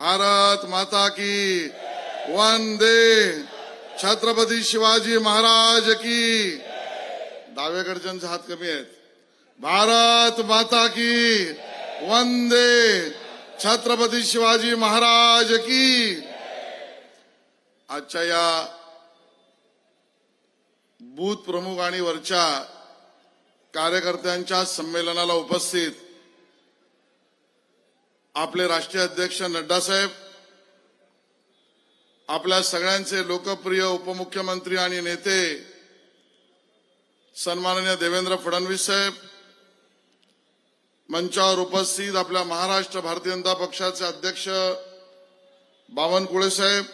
भारत माता की वंदे, छत्रपती शिवाजी महाराज की। डाव्याकडच्यांचे हात कमी आहेत। भारत माता की वंदे, छत्रपती शिवाजी महाराज की। आजच्या या बूथ प्रमुख आणि वरच्या कार्यकर्त्यांच्या संमेलनाला उपस्थित आपले राष्ट्रीय अध्यक्ष नड्डा साहेब, आपल्या सगळ्यांचे लोकप्रिय उपमुख्यमंत्री आणि नेते सन्माननीय देवेंद्र फडणवीस साहेब, मंचावर उपस्थित आपल्या महाराष्ट्र भारतीय जनता पक्षाचे अध्यक्ष बावनकुळे साहेब,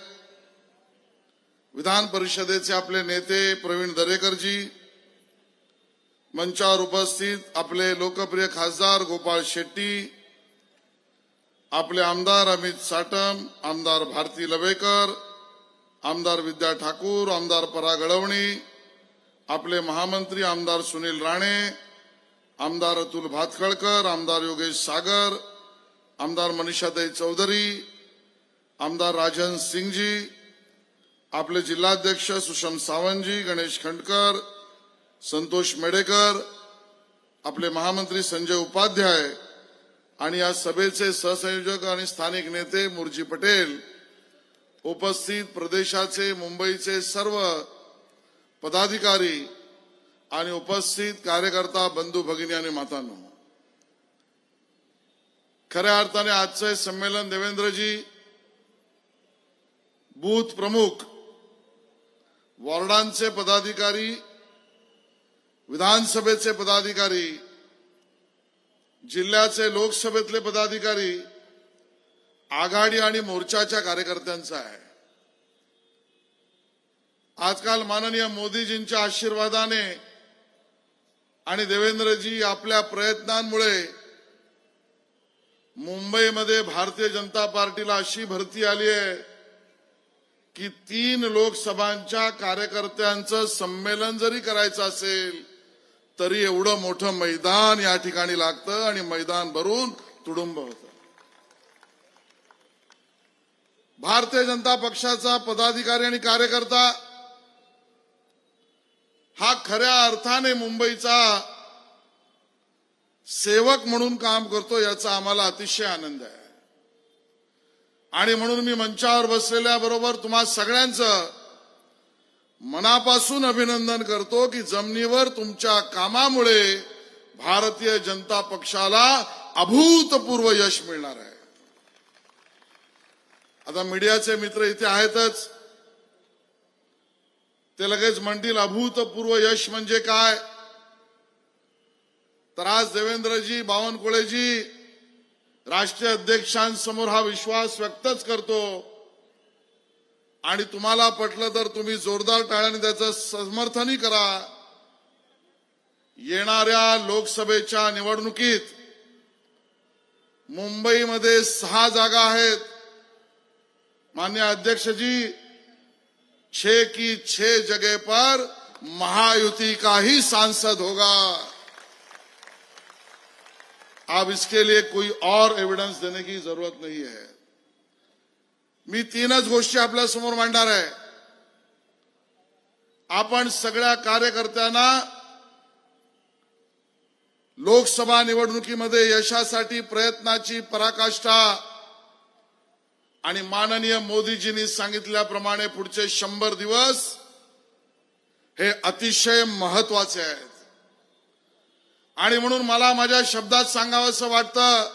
विधान परिषदेचे आपले नेते प्रवीण दरेकरजी, मंचावर उपस्थित आपले लोकप्रिय खासदार गोपाळ शेट्टी, आपले आमदार अमित साटम, आमदार भारती लवेकर, आमदार विद्या ठाकूर, आमदार पराग अडवणी, आपले महामंत्री आमदार सुनील राणे, आमदार अतुल भातखळकर, आमदार योगेश सागर, आमदार मनीषाताई चौधरी, आमदार राजन सिंगजी, आपले जिल्हाध्यक्ष सुषम सावंतजी, गणेश खंडकर, संतोष मेडेकर, आपले महामंत्री संजय उपाध्याय आणि या सभेचे सहसंयोजक आणि स्थानिक नेते मुरजी पटेल, उपस्थित प्रदेशाचे मुंबईचे सर्व पदाधिकारी आणि उपस्थित कार्यकर्ता बंधू भगिनी आणि मातांनो, खऱ्या अर्थाने आजचे संमेलन देवेंद्रजी बूथ प्रमुख, वॉर्डांचे पदाधिकारी, विधानसभेचे पदाधिकारी, जिल्ह्याचे लोकसभेतले पदाधिकारी, आघाडी आणि मोर्चाच्या कार्यकर्त्यांचा आहे। आजकाल माननीय मोदीजींच्या आशीर्वादाने आणि देवेंद्रजी आपल्या प्रयत्नांमुळे मुंबईमध्ये भारतीय जनता पार्टीला अशी भरती आली आहे की 3 लोकसभांच्या कार्यकर्त्यांचं संमेलन जरी करायचं असेल तरी एवढं मोठं मैदान या ठिकाणी लागतं आणि मैदान भरून तुडुंब होतं। भारतीय जनता पक्षाचा पदाधिकारी आणि कार्यकर्ता हा खऱ्या अर्थाने मुंबईचा सेवक म्हणून काम करतो, याचा आम्हाला अतिशय आनंद आहे। आणि म्हणून मी मंचावर बसलेल्या बरोबर तुम्हा सगळ्यांचं मनापासून अभिनंदन करतो की जमिनीवर तुमच्या कामामुळे भारतीय जनता पक्षाला अभूतपूर्व यश मिळणार आहे। आता मीडियाचे मित्र इथे आहेतच, ते लगेच म्हणतील अभूतपूर्व यश म्हणजे काय। तर आज देवेंद्रजी, बावनकुळेजी राष्ट्रीय अध्यक्षांसमोर हा विश्वास व्यक्तच करतो आणि तुम्हाला पटलं तर तुम्ही जोरदार टाळ्याने त्याचं समर्थनही करा। येणाऱ्या लोकसभेच्या निवडणुकीत मुंबईमध्ये 6 जागा आहेत। माननीय अध्यक्ष जी, 6 की 6 जगह पर महायुति का ही सांसद होगा। अब इसके लिए कोई और एविडेंस देने की जरूरत नहीं है। मी 3च गोष्टी आपल्या समोर मांडणार आहे। आपण सगळ्या कार्यकर्त्यांना लोकसभा निवडणुकीमध्ये यशासाठी प्रयत्नाची पराकाष्ठा आणि माननीय मोदीजींनी सांगितल्याप्रमाणे पुढचे 100 दिवस हे अतिशय महत्वाचे आहेत। आणि म्हणून मला माझ्या शब्दात सांगावंसं वाटतं,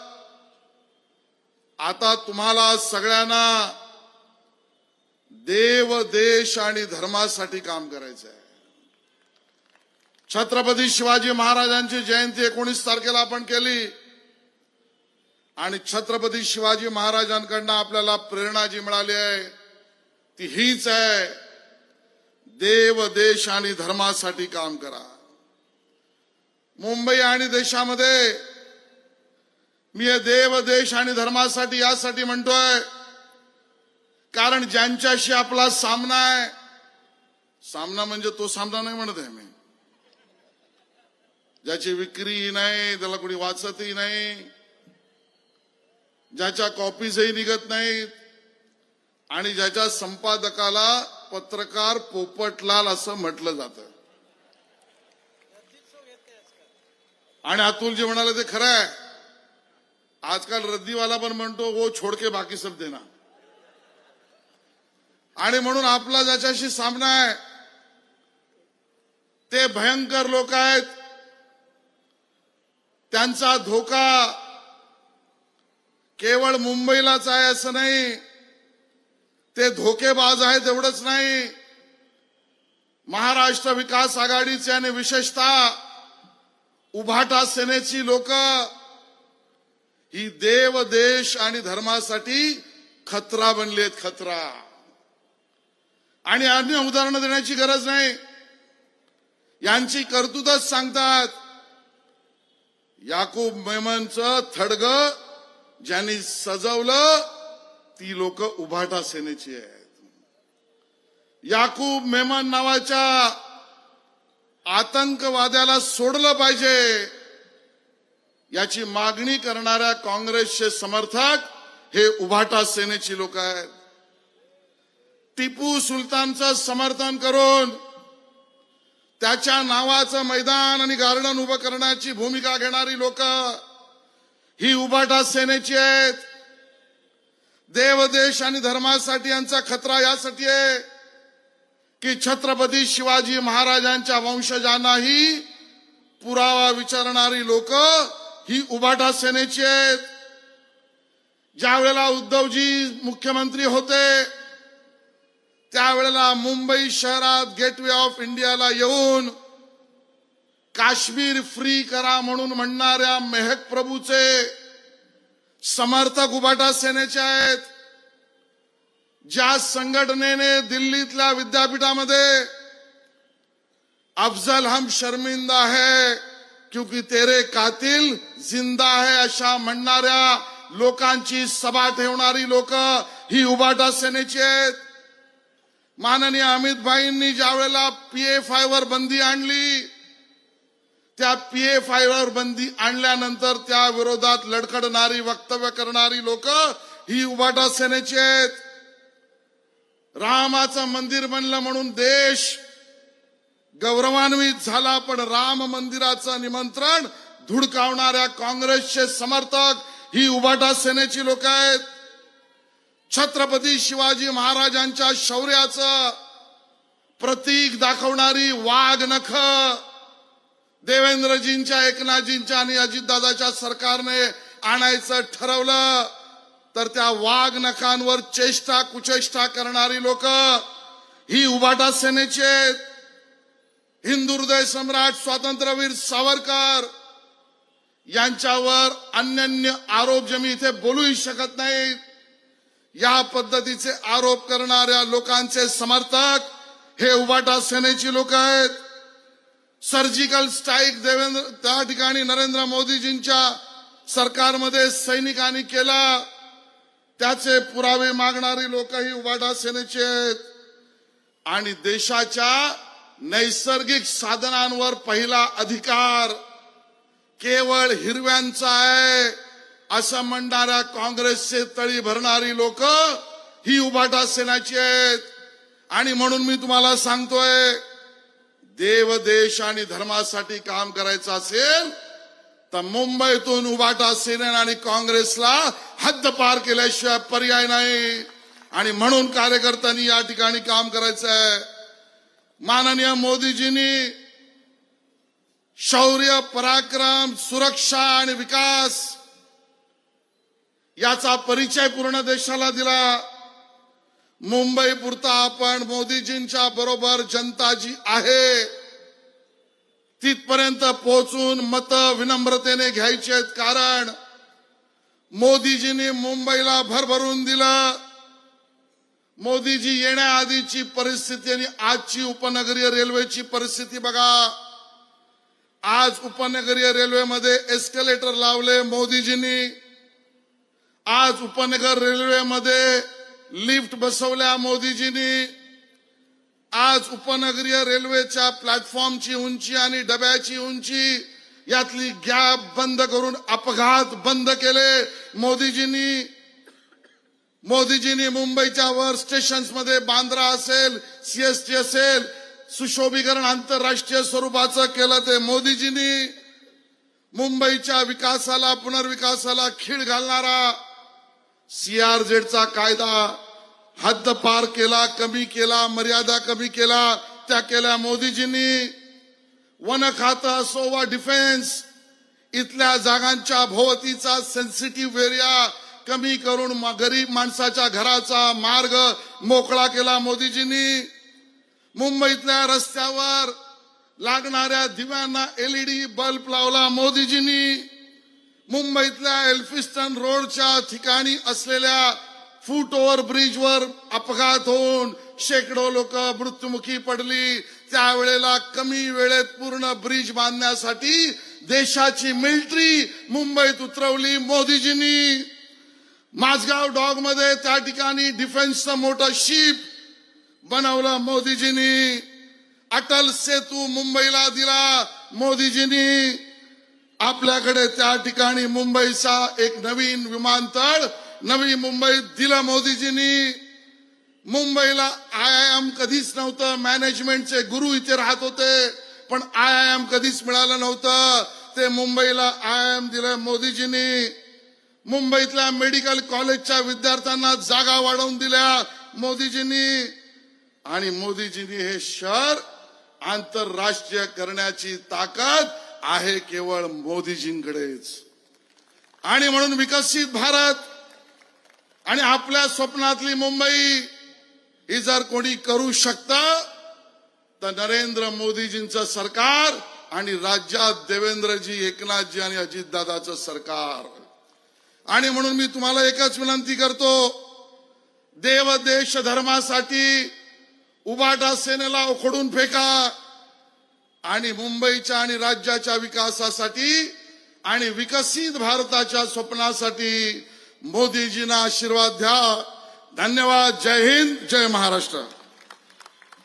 आता तुम्हाला सगळ्यांना देव, देश आणि धर्मासाठी काम करायचं आहे। छत्रपती शिवाजी महाराजांची जयंती 19 तारखेला आपण केली आणि छत्रपती शिवाजी महाराजांकडून आपल्याला प्रेरणा जी मिळाली आहे ती हीच आहे, देव, देश आणि धर्मासाठी काम करा। मुंबई आणि देशामध्ये मी हे देव, देश आणि धर्मासाठी यासाठी म्हणतोय कारण ज्यांच्याशी आपला सामना आहे, सामना म्हणजे तो सामना नाही म्हणत आहे मी, ज्याची विक्री नाही, त्याला कोणी वाचतही नाही, ज्याच्या कॉपीजही निघत नाहीत आणि ज्याच्या संपादकाला पत्रकार पोपटलाल असं म्हटलं जातं. आणि अतुलजी म्हणाले ते खरं आहे. आजकाल रद्दीवाला पण म्हणतो वो छोड़ के बाकी सब देना. आणि म्हणून आपला ज्याच्याशी सामना आहे ते भयंकर लोक आहेत. त्यांचा धोका केवळ मुंबईलाच आहे असं नाही, ते धोकेबाज आहेत एवढंच नाही. महाराष्ट्र विकास आघाडीचे आणि विशेषतः उभाटा सेनेची लोक ही देव, देश आणि धर्मासाठी खतरा बनली आहेत, खतरा. आणि अन्य उदाहरणं देण्याची गरज नाही, यांची कर्तृत्वच सांगतात. याकूब मेमनचं थडगं ज्यांनी सजवलं ती लोक उभाटा सेनेची आहेत. याकूब मेमन नावाच्या आतंकवाद्याला सोडलं पाहिजे याची मागणी करणाऱ्या काँग्रेसचे समर्थक हे उभाटा सेनेची लोक आहेत. टिपू सुलतानचं समर्थन करून त्याच्या नावाचं मैदान आणि गार्डन उभं करण्याची भूमिका घेणारी लोक ही उभाटा सेनेची आहेत. देव, देश आणि धर्मासाठी यांचा खतरा यासाठी आहे की छत्रपती शिवाजी महाराजांच्या वंशजांनाही पुरावा विचारणारी लोक ही उभाटा सेनेची आहेत. ज्या वेळेला उद्धवजी मुख्यमंत्री होते त्यावेळेला मुंबई शहरात गेटवे ऑफ इंडियाला येऊन काश्मीर फ्री करा म्हणून म्हणणाऱ्या मेहक प्रभूचे समर्थक उभाटा सेनेचे आहेत. ज्या संघटनेने दिल्लीतल्या विद्यापीठामध्ये अफजल हम शर्मिंदा है क्योंकि तेरे कातिल जिंदा है अशा म्हणणाऱ्या लोकांची सभा ठेवणारी लोक ही उभाटा सेनेची आहेत. माननीय अमित भाईंनी ज्या वेळेला PF वर बंदी आणली त्या PF वर बंदी आणल्यानंतर त्या विरोधात लडखडणारी वक्तव्य करणारी लोक ही उभाटा सेनेची आहेत. रामाचं मंदिर बनलं म्हणून देश गौरवान्वित झाला, पण राम मंदिराचं निमंत्रण धुडकावणाऱ्या काँग्रेसचे समर्थक ही उभाटा सेनेची लोक आहेत. छत्रपती शिवाजी महाराजांच्या शौर्याचं प्रतीक दाखवणारी वाघ नख देवेंद्रजींच्या, एकनाथजींच्या आणि अजितदादाच्या सरकारने आणायचं ठरवलं तर त्या वाघ नखांवर चेष्टा कुचेष्टा करणारी लोक ही उभाटा सेनेची आहेत. हिंदू हृदय सम्राट स्वातंत्र्यवीर सावरकर यांच्यावर अन्य आरोप जे मी इथे बोलूही शकत नाही, या पद्धतीचे आरोप करणाऱ्या लोकांचे समर्थक हे उभाटा सेनेची लोक आहेत. सर्जिकल स्ट्राईक त्या ठिकाणी नरेंद्र मोदीजींच्या सरकारमध्ये सैनिकांनी केला, त्याचे पुरावे मागणारी लोक ही उभाटा सेनेची आहेत. आणि देशाच्या नैसर्गिक साधनांवर पहिला अधिकार केवळ हिरव्यांचा आहे असं म्हणणाऱ्या काँग्रेसचे तळी भरणारी लोक ही उभाटा सेनाची आहेत. आणि म्हणून मी तुम्हाला सांगतोय, देव, देश आणि धर्मासाठी काम करायचं असेल तर मुंबईतून उभाटा सेना आणि काँग्रेसला हद्दपार केल्याशिवाय पर्याय नाही. आणि म्हणून कार्यकर्त्यांनी या ठिकाणी काम करायचं आहे. माननीय मोदीजींनी शौर्य, पराक्रम, सुरक्षा आणि विकास याचा परिचय पूर्ण देशाला दिला. मुंबई पुरता आपण मोदीजींच्या बरोबर जनता जी आहे तिथपर्यंत पोहोचून मत विनम्रतेने घ्यायची आहेत. कारण मोदीजींनी मुंबईला भरभरून दिलं. मोदीजी येण्याआधीची परिस्थिती आणि आजची उपनगरीय रेल्वेची परिस्थिती बघा. आज उपनगरीय रेल्वेमध्ये एस्केलेटर लावले मोदीजींनी. आज उपनगर रेल्वेमध्ये लिफ्ट बसवल्या मोदीजींनी. आज उपनगरीय रेल्वेच्या प्लॅटफॉर्मची उंची आणि डब्याची उंची यातली गॅप बंद करून अपघात बंद केले मोदीजींनी मुंबईच्या वर स्टेशन्स मध्ये बांद्रा असेल, सीएसटी असेल, सुशोभीकरण आंतरराष्ट्रीय स्वरूपाचं केलं ते मोदीजींनी. मुंबईच्या विकासाला, पुनर्विकासाला खीळ घालणारा CRZचा कायदा हद्द पार केला, कमी केला, मर्यादा कमी केला, त्या केल्या मोदीजींनी. वन खातं असो वा डिफेन्स, इथल्या जागांच्या भोवतीचा सेन्सिटिव्ह एरिया कमी करून गरीब माणसाच्या घराचा मार्ग मोकळा केला मोदीजींनी. मुंबईतल्या रस्त्यावर लागणाऱ्या दिव्यांना LED बल्ब लावला मोदीजींनी. मुंबईतल्या एल्फिस्टन रोडच्या ठिकाणी असलेल्या फूट ओव्हर ब्रिजवर अपघात होऊन शेकडो लोक मृत्युमुखी पडली. त्यावेळेला कमी वेळेत पूर्ण ब्रिज बांधण्यासाठी देशाची मिलिटरी मुंबईत उतरवली मोदीजींनी. माझगाव डॉग मध्ये त्या ठिकाणी डिफेन्सचं मोठं शिप बनवलं मोदीजींनी. अटल सेतू मुंबईला दिला मोदीजींनी. आपल्याकडे त्या ठिकाणी मुंबईचा एक नवीन विमानतळ नवी मुंबईत दिलं मोदीजींनी. मुंबईला IIM कधीच नव्हतं. मॅनेजमेंटचे गुरु इथे राहत होते, पण IIM कधीच मिळालं नव्हतं. ते मुंबईला IIM दिलं मोदीजींनी. मुंबईतल्या मेडिकल कॉलेजच्या विद्यार्थ्यांना जागा वाढवून दिल्या मोदीजींनी. आणि मोदीजींनी हे शहर आंतरराष्ट्रीय करण्याची ताकद आहे केवळ मोदीजींकडेच. आणि म्हणून विकसित भारत आणि आपल्या स्वप्नातली मुंबई ही जर कोणी करू शकतं तर नरेंद्र मोदीजींचं सरकार आणि राज्यात देवेंद्रजी, एकनाथजी आणि अजितदादाचं सरकार. आणि म्हणून मी तुम्हाला एकच विनंती करतो, देव देश धर्मासाठी उबाटा सेनेला उखडून फेका आणि मुंबईच्या आणि राज्याच्या विकासासाठी आणि विकसित भारताच्या स्वप्नासाठी मोदीजींना आशीर्वाद द्या. धन्यवाद. जय हिंद, जय महाराष्ट्र.